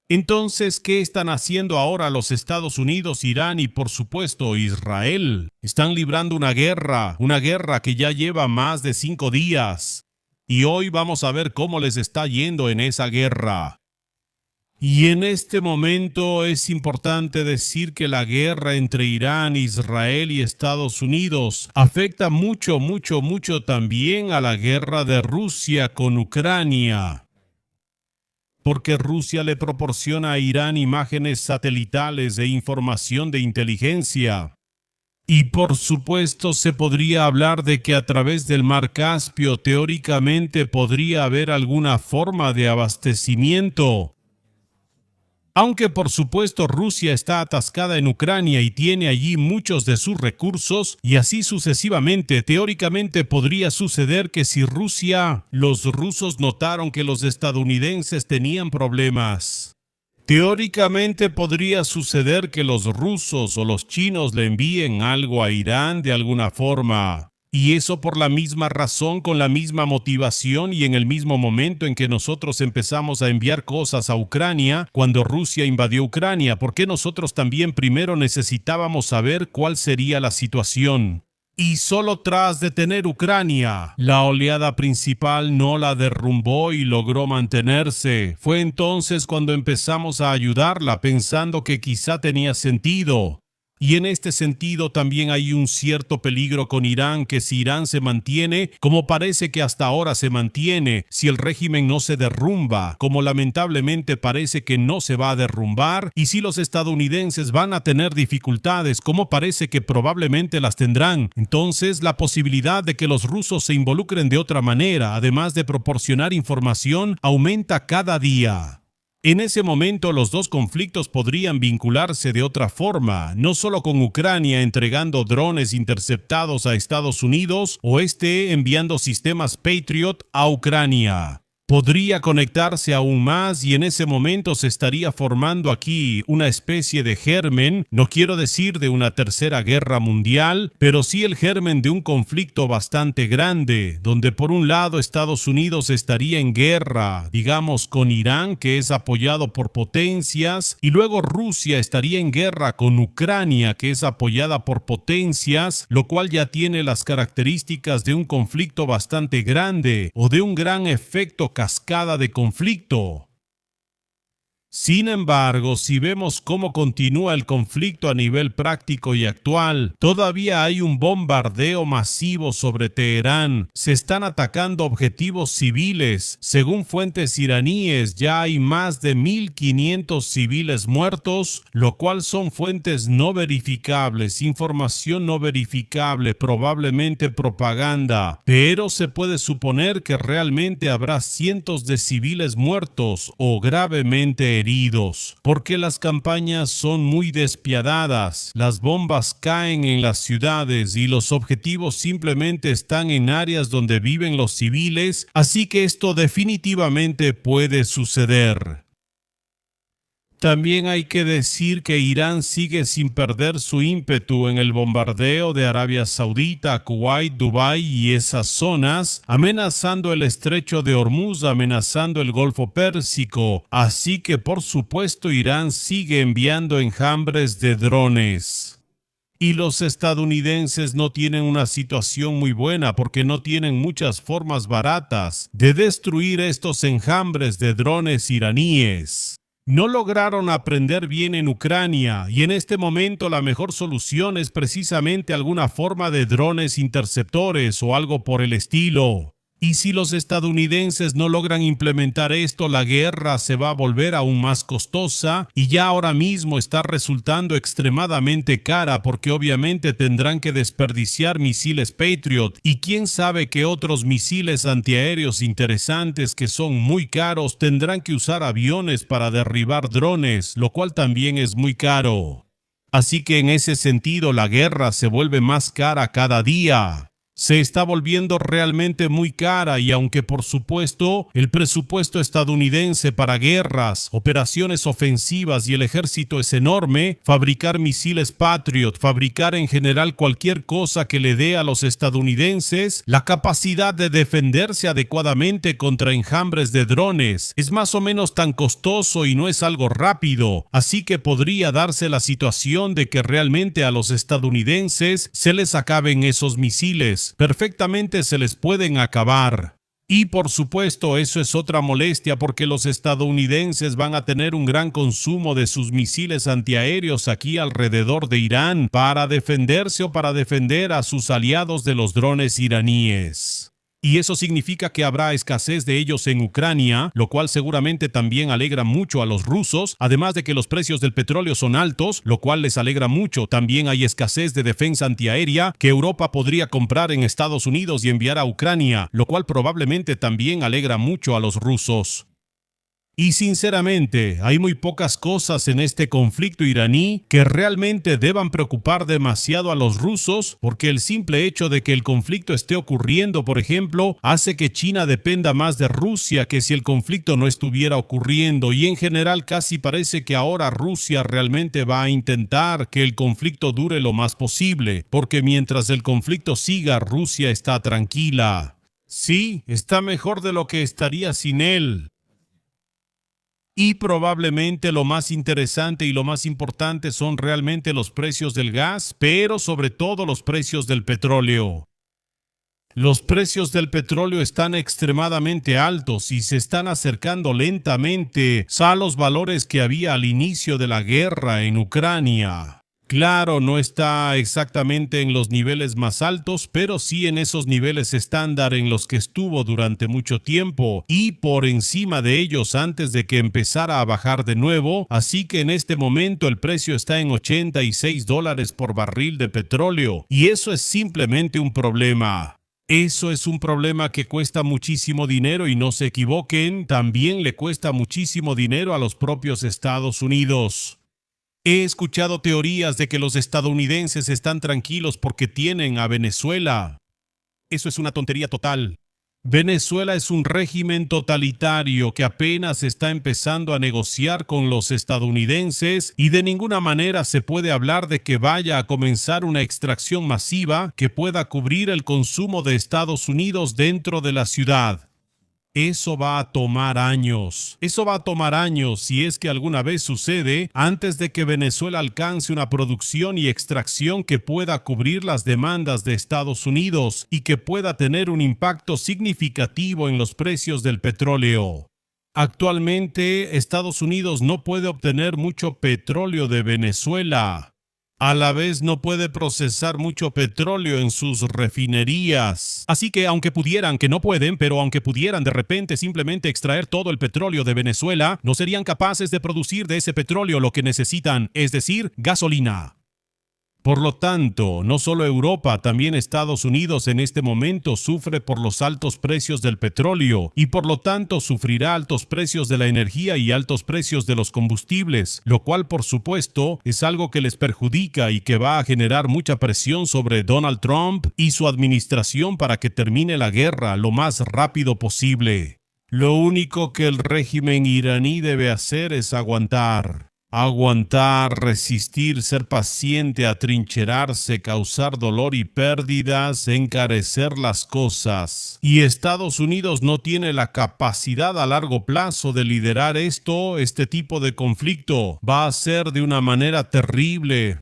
Entonces, ¿qué están haciendo ahora los Estados Unidos, Irán y por supuesto Israel? Están librando una guerra que ya lleva más de 5 días. Y hoy vamos a ver cómo les está yendo en esa guerra. Y en este momento es importante decir que la guerra entre Irán, Israel y Estados Unidos afecta mucho también a la guerra de Rusia con Ucrania. Porque Rusia le proporciona a Irán imágenes satelitales e información de inteligencia. Y por supuesto se podría hablar de que a través del Mar Caspio teóricamente podría haber alguna forma de abastecimiento. Aunque por supuesto Rusia está atascada en Ucrania y tiene allí muchos de sus recursos, y así sucesivamente, teóricamente podría suceder que si los rusos notaron que los estadounidenses tenían problemas. Teóricamente podría suceder que los rusos o los chinos le envíen algo a Irán de alguna forma. Y eso por la misma razón, con la misma motivación y en el mismo momento en que nosotros empezamos a enviar cosas a Ucrania cuando Rusia invadió Ucrania, porque nosotros también primero necesitábamos saber cuál sería la situación. Y solo tras detener Ucrania, la oleada principal no la derrumbó y logró mantenerse. Fue entonces cuando empezamos a ayudarla pensando que quizá tenía sentido. Y en este sentido también hay un cierto peligro con Irán, que si Irán se mantiene, como parece que hasta ahora se mantiene, si el régimen no se derrumba, como lamentablemente parece que no se va a derrumbar, y si los estadounidenses van a tener dificultades, como parece que probablemente las tendrán, entonces la posibilidad de que los rusos se involucren de otra manera, además de proporcionar información, aumenta cada día. En ese momento los dos conflictos podrían vincularse de otra forma, no solo con Ucrania entregando drones interceptados a Estados Unidos o enviando sistemas Patriot a Ucrania. Podría conectarse aún más y en ese momento se estaría formando aquí una especie de germen, no quiero decir de una tercera guerra mundial, pero sí el germen de un conflicto bastante grande, donde por un lado Estados Unidos estaría en guerra, digamos con Irán, que es apoyado por potencias, y luego Rusia estaría en guerra con Ucrania, que es apoyada por potencias, lo cual ya tiene las características de un conflicto bastante grande o de un gran efecto cascada de conflicto. Sin embargo, si vemos cómo continúa el conflicto a nivel práctico y actual, todavía hay un bombardeo masivo sobre Teherán. Se están atacando objetivos civiles. Según fuentes iraníes, ya hay más de 1.500 civiles muertos, lo cual son fuentes no verificables, información no verificable, probablemente propaganda. Pero se puede suponer que realmente habrá cientos de civiles muertos o gravemente heridos, porque las campañas son muy despiadadas. Las bombas caen en las ciudades y los objetivos simplemente están en áreas donde viven los civiles, así que esto definitivamente puede suceder. También hay que decir que Irán sigue sin perder su ímpetu en el bombardeo de Arabia Saudita, Kuwait, Dubái y esas zonas, amenazando el estrecho de Hormuz, amenazando el Golfo Pérsico. Así que por supuesto Irán sigue enviando enjambres de drones. Y los estadounidenses no tienen una situación muy buena porque no tienen muchas formas baratas de destruir estos enjambres de drones iraníes. No lograron aprender bien en Ucrania y en este momento la mejor solución es precisamente alguna forma de drones interceptores o algo por el estilo. Y si los estadounidenses no logran implementar esto, la guerra se va a volver aún más costosa y ya ahora mismo está resultando extremadamente cara porque obviamente tendrán que desperdiciar misiles Patriot y quién sabe qué otros misiles antiaéreos interesantes que son muy caros. Tendrán que usar aviones para derribar drones, lo cual también es muy caro. Así que en ese sentido la guerra se vuelve más cara cada día. Se está volviendo realmente muy cara y aunque por supuesto el presupuesto estadounidense para guerras, operaciones ofensivas y el ejército es enorme, fabricar misiles Patriot, fabricar en general cualquier cosa que le dé a los estadounidenses la capacidad de defenderse adecuadamente contra enjambres de drones es más o menos tan costoso y no es algo rápido, así que podría darse la situación de que realmente a los estadounidenses se les acaben esos misiles. Perfectamente se les pueden acabar. Y por supuesto eso es otra molestia porque los estadounidenses van a tener un gran consumo de sus misiles antiaéreos aquí alrededor de Irán para defenderse o para defender a sus aliados de los drones iraníes. Y eso significa que habrá escasez de ellos en Ucrania, lo cual seguramente también alegra mucho a los rusos, además de que los precios del petróleo son altos, lo cual les alegra mucho. También hay escasez de defensa antiaérea que Europa podría comprar en Estados Unidos y enviar a Ucrania, lo cual probablemente también alegra mucho a los rusos. Y sinceramente, hay muy pocas cosas en este conflicto iraní que realmente deban preocupar demasiado a los rusos, porque el simple hecho de que el conflicto esté ocurriendo, por ejemplo, hace que China dependa más de Rusia que si el conflicto no estuviera ocurriendo, y en general casi parece que ahora Rusia realmente va a intentar que el conflicto dure lo más posible, porque mientras el conflicto siga, Rusia está tranquila. Sí, está mejor de lo que estaría sin él. Y probablemente lo más interesante y lo más importante son realmente los precios del gas, pero sobre todo los precios del petróleo. Los precios del petróleo están extremadamente altos y se están acercando lentamente a los valores que había al inicio de la guerra en Ucrania. Claro, no está exactamente en los niveles más altos, pero sí en esos niveles estándar en los que estuvo durante mucho tiempo y por encima de ellos antes de que empezara a bajar de nuevo, así que en este momento el precio está en $86 por barril de petróleo y eso es simplemente un problema. Eso es un problema que cuesta muchísimo dinero y no se equivoquen, también le cuesta muchísimo dinero a los propios Estados Unidos. He escuchado teorías de que los estadounidenses están tranquilos porque tienen a Venezuela. Eso es una tontería total. Venezuela es un régimen totalitario que apenas está empezando a negociar con los estadounidenses y de ninguna manera se puede hablar de que vaya a comenzar una extracción masiva que pueda cubrir el consumo de Estados Unidos dentro de la ciudad. Eso va a tomar años. Eso va a tomar años si es que alguna vez sucede antes de que Venezuela alcance una producción y extracción que pueda cubrir las demandas de Estados Unidos y que pueda tener un impacto significativo en los precios del petróleo. Actualmente, Estados Unidos no puede obtener mucho petróleo de Venezuela. A la vez no puede procesar mucho petróleo en sus refinerías. Así que aunque pudieran, que no pueden, pero aunque pudieran de repente simplemente extraer todo el petróleo de Venezuela, no serían capaces de producir de ese petróleo lo que necesitan, es decir, gasolina. Por lo tanto, no solo Europa, también Estados Unidos en este momento sufre por los altos precios del petróleo y por lo tanto sufrirá altos precios de la energía y altos precios de los combustibles, lo cual por supuesto es algo que les perjudica y que va a generar mucha presión sobre Donald Trump y su administración para que termine la guerra lo más rápido posible. Lo único que el régimen iraní debe hacer es aguantar. Aguantar, resistir, ser paciente, atrincherarse, causar dolor y pérdidas, encarecer las cosas. Y Estados Unidos no tiene la capacidad a largo plazo de liderar este tipo de conflicto. Va a ser de una manera terrible.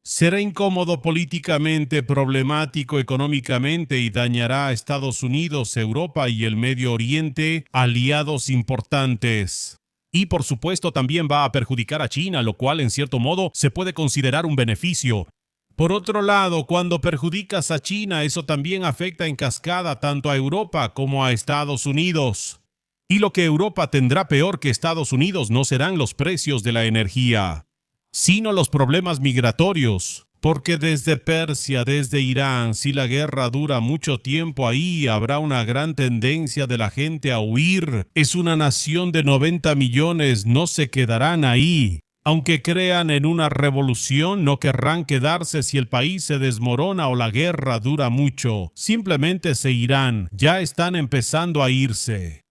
Será incómodo políticamente, problemático económicamente y dañará a Estados Unidos, Europa y el Medio Oriente, aliados importantes. Y por supuesto también va a perjudicar a China, lo cual en cierto modo se puede considerar un beneficio. Por otro lado, cuando perjudicas a China, eso también afecta en cascada tanto a Europa como a Estados Unidos. Y lo que Europa tendrá peor que Estados Unidos no serán los precios de la energía, sino los problemas migratorios. Porque desde Persia, desde Irán, si la guerra dura mucho tiempo ahí, habrá una gran tendencia de la gente a huir. Es una nación de 90 millones, no se quedarán ahí. Aunque crean en una revolución, no querrán quedarse si el país se desmorona o la guerra dura mucho. Simplemente se irán. Ya están empezando a irse.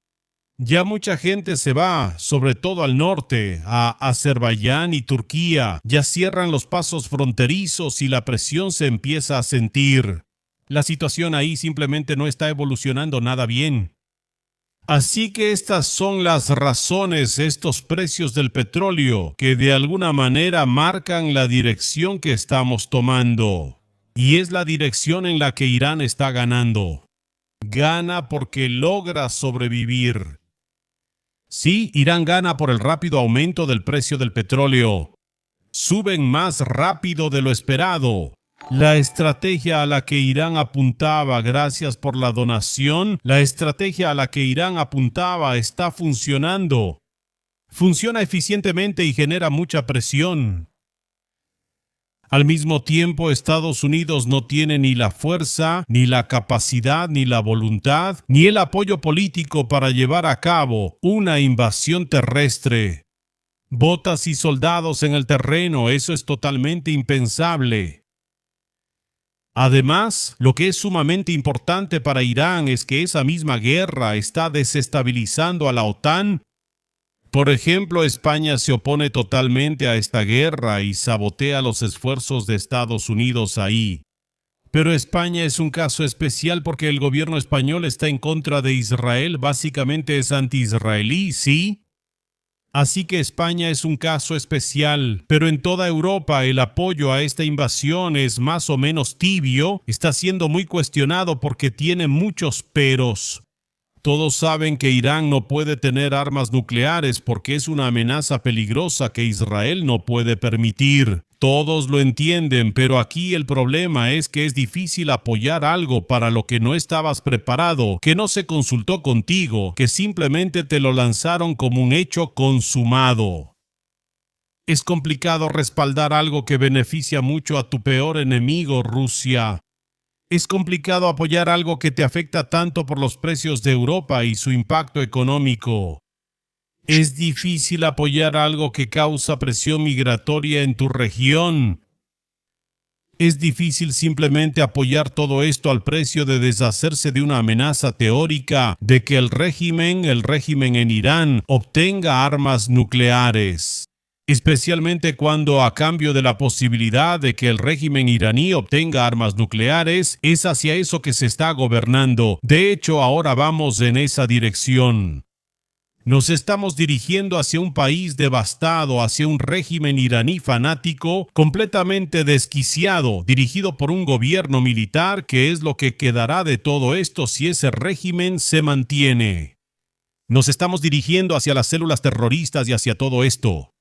Ya mucha gente se va, sobre todo al norte, a Azerbaiyán y Turquía. Ya cierran los pasos fronterizos y la presión se empieza a sentir. La situación ahí simplemente no está evolucionando nada bien. Así que estas son las razones, estos precios del petróleo, que de alguna manera marcan la dirección que estamos tomando. Y es la dirección en la que Irán está ganando. Gana porque logra sobrevivir. Sí, Irán gana por el rápido aumento del precio del petróleo. Suben más rápido de lo esperado. La estrategia a la que Irán apuntaba, gracias por la donación, la estrategia a la que Irán apuntaba está funcionando. Funciona eficientemente y genera mucha presión. Al mismo tiempo, Estados Unidos no tiene ni la fuerza, ni la capacidad, ni la voluntad, ni el apoyo político para llevar a cabo una invasión terrestre. Botas y soldados en el terreno, eso es totalmente impensable. Además, lo que es sumamente importante para Irán es que esa misma guerra está desestabilizando a la OTAN. Por ejemplo, España se opone totalmente a esta guerra y sabotea los esfuerzos de Estados Unidos ahí. Pero España es un caso especial porque el gobierno español está en contra de Israel, básicamente es anti-israelí, ¿sí? Así que España es un caso especial, pero en toda Europa el apoyo a esta invasión es más o menos tibio, está siendo muy cuestionado porque tiene muchos peros. Todos saben que Irán no puede tener armas nucleares porque es una amenaza peligrosa que Israel no puede permitir. Todos lo entienden, pero aquí el problema es que es difícil apoyar algo para lo que no estabas preparado, que no se consultó contigo, que simplemente te lo lanzaron como un hecho consumado. Es complicado respaldar algo que beneficia mucho a tu peor enemigo, Rusia. Es complicado apoyar algo que te afecta tanto por los precios de Europa y su impacto económico. Es difícil apoyar algo que causa presión migratoria en tu región. Es difícil simplemente apoyar todo esto al precio de deshacerse de una amenaza teórica de que el régimen en Irán obtenga armas nucleares. Especialmente cuando a cambio de la posibilidad de que el régimen iraní obtenga armas nucleares, es hacia eso que se está gobernando. De hecho, ahora vamos en esa dirección. Nos estamos dirigiendo hacia un país devastado, hacia un régimen iraní fanático, completamente desquiciado, dirigido por un gobierno militar, que es lo que quedará de todo esto si ese régimen se mantiene. Nos estamos dirigiendo hacia las células terroristas y hacia todo esto.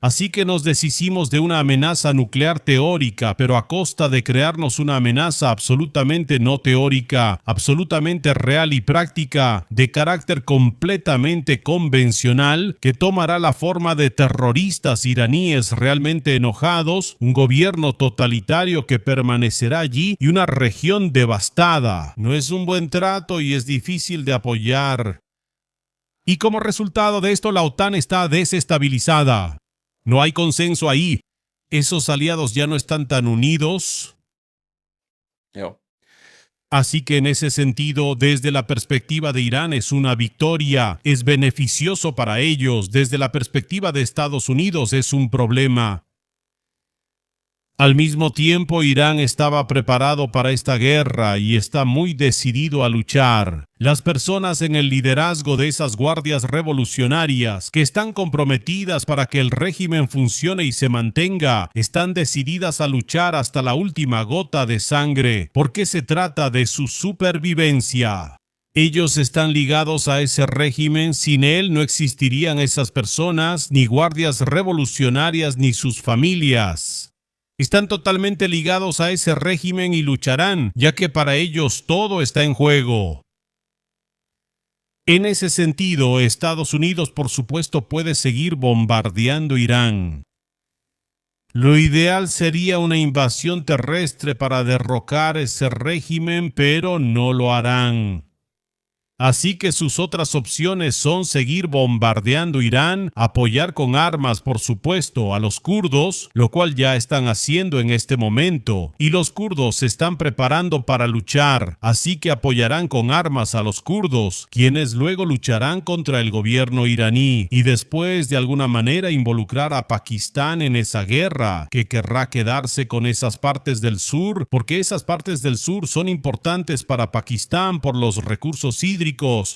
Así que nos deshicimos de una amenaza nuclear teórica, pero a costa de crearnos una amenaza absolutamente no teórica, absolutamente real y práctica, de carácter completamente convencional, que tomará la forma de terroristas iraníes realmente enojados, un gobierno totalitario que permanecerá allí y una región devastada. No es un buen trato y es difícil de apoyar. Y como resultado de esto, la OTAN está desestabilizada. No hay consenso ahí. Esos aliados ya no están tan unidos. Así que en ese sentido, desde la perspectiva de Irán es una victoria, es beneficioso para ellos. Desde la perspectiva de Estados Unidos es un problema. Al mismo tiempo, Irán estaba preparado para esta guerra y está muy decidido a luchar. Las personas en el liderazgo de esas guardias revolucionarias que están comprometidas para que el régimen funcione y se mantenga, están decididas a luchar hasta la última gota de sangre, porque se trata de su supervivencia. Ellos están ligados a ese régimen, sin él no existirían esas personas, ni guardias revolucionarias, ni sus familias. Están totalmente ligados a ese régimen y lucharán, ya que para ellos todo está en juego. En ese sentido, Estados Unidos, por supuesto, puede seguir bombardeando Irán. Lo ideal sería una invasión terrestre para derrocar ese régimen, pero no lo harán. Así que sus otras opciones son seguir bombardeando Irán, apoyar con armas, por supuesto, a los kurdos, lo cual ya están haciendo en este momento, y los kurdos se están preparando para luchar, así que apoyarán con armas a los kurdos, quienes luego lucharán contra el gobierno iraní, y después de alguna manera involucrar a Pakistán en esa guerra, que querrá quedarse con esas partes del sur, porque esas partes del sur son importantes para Pakistán por los recursos hídricos,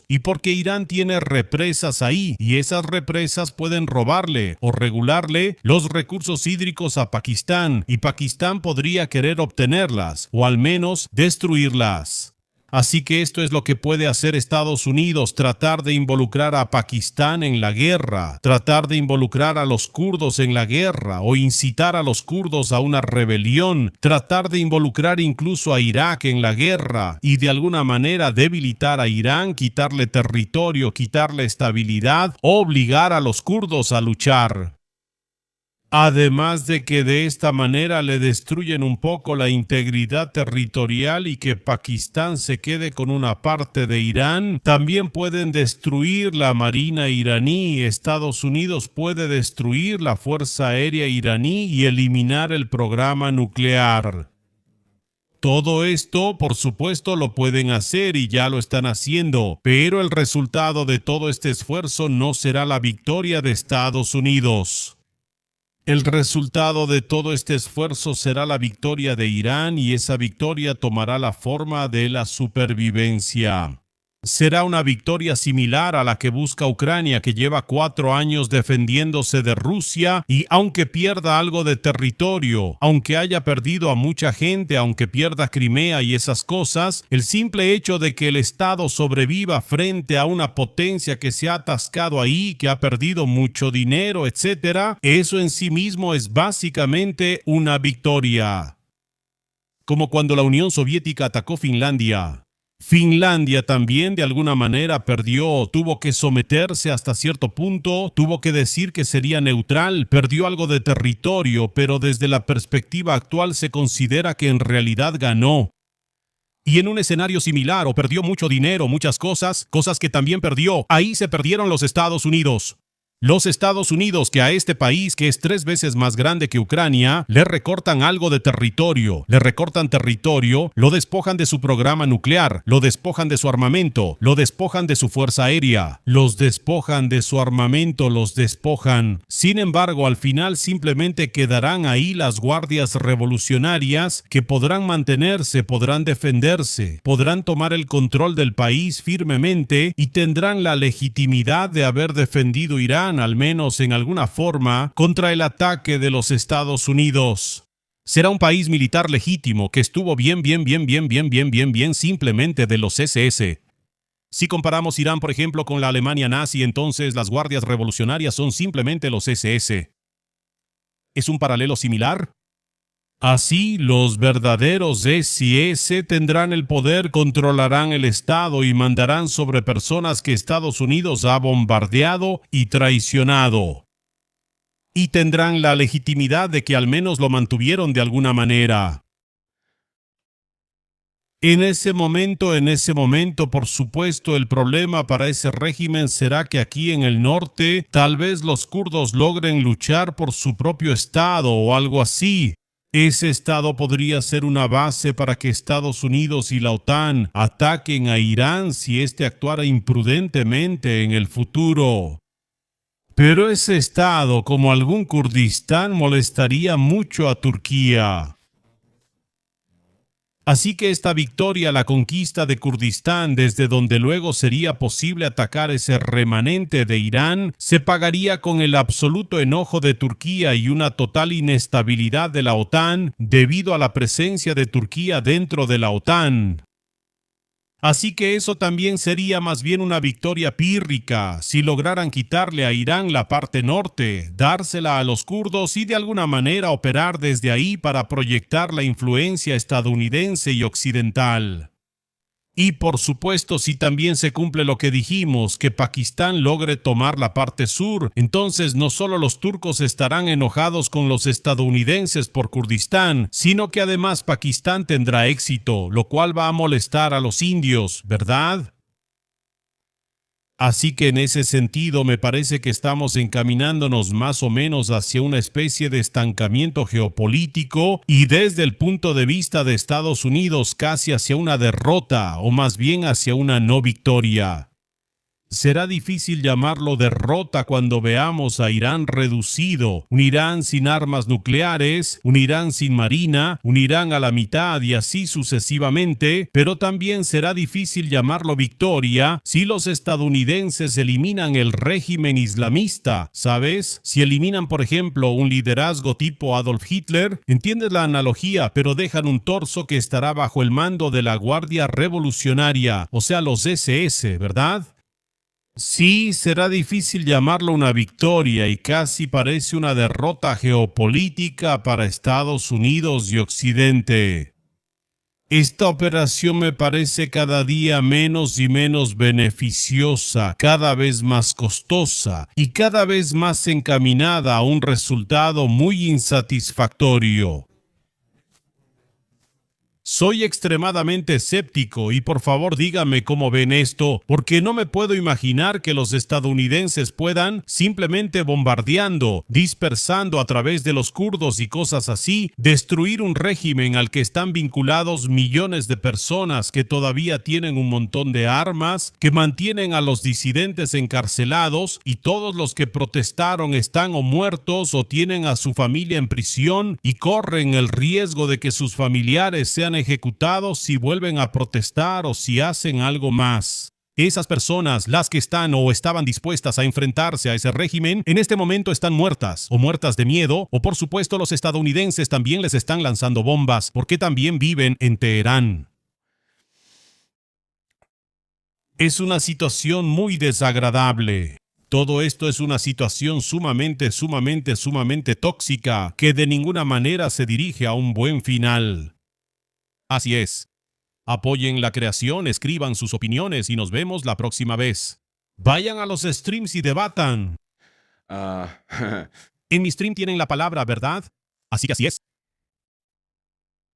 y porque Irán tiene represas ahí, y esas represas pueden robarle o regularle los recursos hídricos a Pakistán, y Pakistán podría querer obtenerlas, o al menos destruirlas. Así que esto es lo que puede hacer Estados Unidos, tratar de involucrar a Pakistán en la guerra, tratar de involucrar a los kurdos en la guerra o incitar a los kurdos a una rebelión, tratar de involucrar incluso a Irak en la guerra y de alguna manera debilitar a Irán, quitarle territorio, quitarle estabilidad, obligar a los kurdos a luchar. Además de que de esta manera le destruyen un poco la integridad territorial y que Pakistán se quede con una parte de Irán, también pueden destruir la marina iraní. Estados Unidos puede destruir la fuerza aérea iraní y eliminar el programa nuclear. Todo esto, por supuesto, lo pueden hacer y ya lo están haciendo, pero el resultado de todo este esfuerzo no será la victoria de Estados Unidos. El resultado de todo este esfuerzo será la victoria de Irán y esa victoria tomará la forma de la supervivencia. Será una victoria similar a la que busca Ucrania, que lleva 4 años defendiéndose de Rusia y aunque pierda algo de territorio, aunque haya perdido a mucha gente, aunque pierda Crimea y esas cosas, el simple hecho de que el Estado sobreviva frente a una potencia que se ha atascado ahí, que ha perdido mucho dinero, etc., eso en sí mismo es básicamente una victoria. Como cuando la Unión Soviética atacó Finlandia. Finlandia también de alguna manera perdió, tuvo que someterse hasta cierto punto, tuvo que decir que sería neutral, perdió algo de territorio, pero desde la perspectiva actual se considera que en realidad ganó. Y en un escenario similar, o perdió mucho dinero, muchas cosas que también perdió, ahí se perdieron los Estados Unidos. Los Estados Unidos, que a este país, que es 3 veces más grande que Ucrania, le recortan algo de territorio, lo despojan de su programa nuclear, lo despojan de su armamento, lo despojan de su fuerza aérea, los despojan de su armamento, los despojan. Sin embargo, al final simplemente quedarán ahí las guardias revolucionarias que podrán mantenerse, podrán defenderse, podrán tomar el control del país firmemente y tendrán la legitimidad de haber defendido Irán, al menos en alguna forma, contra el ataque de los Estados Unidos. Será un país militar legítimo que estuvo bien simplemente de los SS. Si comparamos Irán, por ejemplo, con la Alemania nazi, entonces las guardias revolucionarias son simplemente los SS. ¿Es un paralelo similar? Así, los verdaderos SS tendrán el poder, controlarán el Estado y mandarán sobre personas que Estados Unidos ha bombardeado y traicionado. Y tendrán la legitimidad de que al menos lo mantuvieron de alguna manera. En ese momento, por supuesto, el problema para ese régimen será que aquí en el norte, tal vez los kurdos logren luchar por su propio Estado o algo así. Ese Estado podría ser una base para que Estados Unidos y la OTAN ataquen a Irán si éste actuara imprudentemente en el futuro. Pero ese Estado, como algún Kurdistán, molestaría mucho a Turquía. Así que esta victoria, la conquista de Kurdistán, desde donde luego sería posible atacar ese remanente de Irán, se pagaría con el absoluto enojo de Turquía y una total inestabilidad de la OTAN debido a la presencia de Turquía dentro de la OTAN. Así que eso también sería más bien una victoria pírrica si lograran quitarle a Irán la parte norte, dársela a los kurdos y de alguna manera operar desde ahí para proyectar la influencia estadounidense y occidental. Y por supuesto, si también se cumple lo que dijimos, que Pakistán logre tomar la parte sur, entonces no solo los turcos estarán enojados con los estadounidenses por Kurdistán, sino que además Pakistán tendrá éxito, lo cual va a molestar a los indios, ¿verdad? Así que en ese sentido me parece que estamos encaminándonos más o menos hacia una especie de estancamiento geopolítico y desde el punto de vista de Estados Unidos casi hacia una derrota o más bien hacia una no victoria. Será difícil llamarlo derrota cuando veamos a Irán reducido, un Irán sin armas nucleares, un Irán sin marina, un Irán a la mitad y así sucesivamente, pero también será difícil llamarlo victoria si los estadounidenses eliminan el régimen islamista, ¿sabes? Si eliminan, por ejemplo, un liderazgo tipo Adolf Hitler, entiendes la analogía, pero dejan un torso que estará bajo el mando de la Guardia Revolucionaria, o sea, los SS, ¿verdad? Sí, será difícil llamarlo una victoria y casi parece una derrota geopolítica para Estados Unidos y Occidente. Esta operación me parece cada día menos y menos beneficiosa, cada vez más costosa y cada vez más encaminada a un resultado muy insatisfactorio. Soy extremadamente escéptico y por favor dígame cómo ven esto, porque no me puedo imaginar que los estadounidenses puedan, simplemente bombardeando, dispersando a través de los kurdos y cosas así, destruir un régimen al que están vinculados millones de personas que todavía tienen un montón de armas, que mantienen a los disidentes encarcelados y todos los que protestaron están o muertos o tienen a su familia en prisión y corren el riesgo de que sus familiares sean ejecutados si vuelven a protestar o si hacen algo más. Esas personas, las que están o estaban dispuestas a enfrentarse a ese régimen, en este momento están muertas, o muertas de miedo, o por supuesto los estadounidenses también les están lanzando bombas, porque también viven en Teherán. Es una situación muy desagradable. Todo esto es una situación sumamente tóxica, que de ninguna manera se dirige a un buen final. Así es. Apoyen la creación, escriban sus opiniones y nos vemos la próxima vez. Vayan a los streams y debatan. En mi stream tienen la palabra, ¿verdad? Así que así es.